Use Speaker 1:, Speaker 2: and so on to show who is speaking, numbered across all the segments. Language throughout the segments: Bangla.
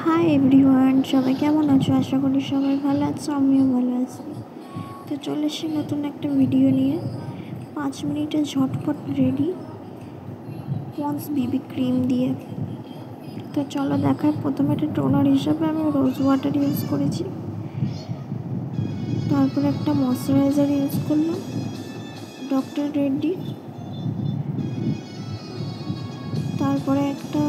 Speaker 1: হাই এভরিওয়ান, সবাই কেমন আছো? আশা করি সবাই ভালো আছো, আমিও ভালো আছি। তো চলে এসেছি নতুন একটা ভিডিও নিয়ে। 5 মিনিটে ঝটপট রেডি পন্স বিবি ক্রিম দিয়ে। তো চলো দেখায়। প্রথমে একটা টোনার হিসাবে আমি রোজ ওয়াটার ইউজ করেছি, তারপরে একটা ময়শ্চারাইজার ইউজ করলাম ডক্টর রেড্ডির, তারপরে একটা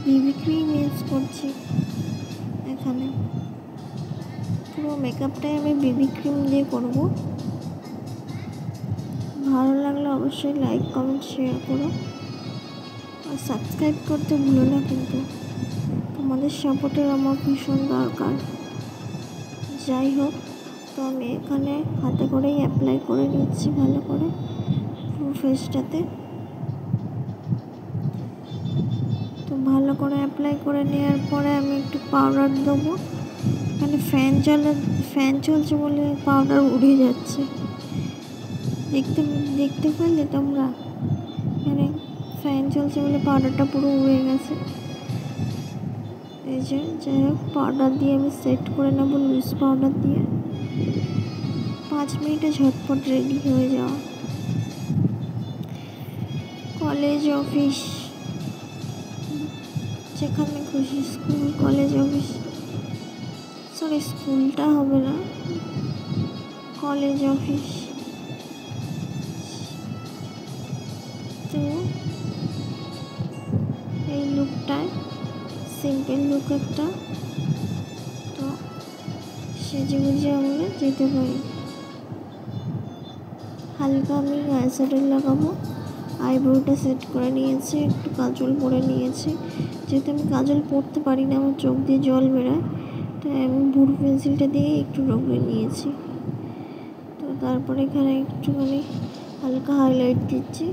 Speaker 1: বিবি ক্রিম ইউজ করছি। এখানে পুরো মেকআপটাই আমি বিবি ক্রিম দিয়ে করব। ভালো লাগলে অবশ্যই লাইক কমেন্ট শেয়ার করো, আর সাবস্ক্রাইব করতে ভুলো না কিন্তু। তোমাদের সাপোর্টের আমার ভীষণ দরকার। যাই হোক, তো আমি এখানে হাতে করেই অ্যাপ্লাই করে নিচ্ছি ভালো করে পুরো ফেসটাতে। তো ভালো করে অ্যাপ্লাই করে নেওয়ার পরে আমি একটু পাউডার দেবো। এখানে ফ্যান চলছে বলে পাউডার উড়ে যাচ্ছে, দেখতে পেলে তোমরা? এখানে ফ্যান চলছে বলে পাউডারটা পুরো উড়ে গেছে। এই যে যাই হোক, পাউডার দিয়ে আমি সেট করে নেবো, লুজ পাউডার দিয়ে। 5 মিনিটে ঝটপট রেডি হয়ে যাওয়া। কলেজ, অফিস, যেখানে খুশি, স্কুল, কলেজ, অফিস, সরি স্কুলটা হবে না, কলেজ, অফিস। তো এই লুকটায় সিম্পল লুক একটা, তো সেজে গুজে আমরা যেতে পারি। হালকা আমি আইশ্যাডো লাগাবো, আইব্রোটা সেট করে নিয়েছি, একটু কাজল পরে নিয়েছি। যেহেতু আমি কাজল পরতে পারি না, আমার চোখ দিয়ে জল বেরোয়, তাই আমি ভুরু পেন্সিলটা দিয়ে একটু রগড়ে নিয়েছি। তো তারপরে এখানে একটুখানি হালকা হাইলাইট দিচ্ছি,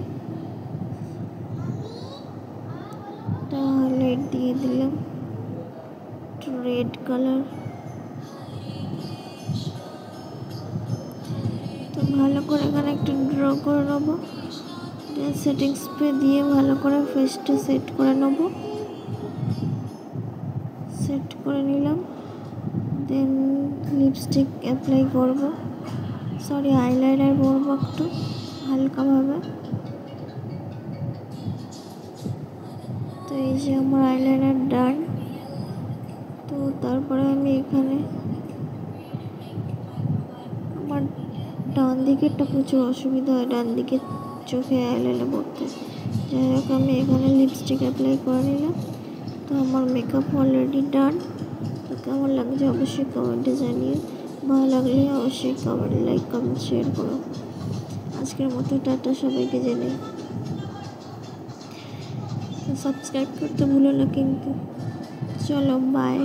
Speaker 1: হাইলাইট দিয়ে দিলাম একটু রেড কালার। তো ভালো করে এখানে একটু ড্র করে নেবো, সেটিং স্প্রে দিয়ে ভালো করে ফেসটা সেট করে নেবো। সেট করে নিলাম, দেন লিপস্টিক অ্যাপ্লাই করবো, সরি আইলাইনার করবো একটু হালকাভাবে। তো এই যে আমার আইলাইনার ডান। তো তারপরে আমি এখানে আমার ডান দিকেরটা প্রচুর অসুবিধা হয়, ডান দিকে চোখে আইলাইনার পড়তে। যাই হোক, আমি এখানে লিপস্টিক অ্যাপ্লাই করে নিলাম। তো আমার মেকআপ অলরেডি ডান। তো কেমন লাগছে অবশ্যই কমেন্টে জানিয়ে, ভালো লাগলে অবশ্যই লাইক কমেন্ট শেয়ার করো। আজকের মতো টাটা সবাইকে জানাই। সাবস্ক্রাইব করতে ভুলো না কিন্তু। চলো বাই।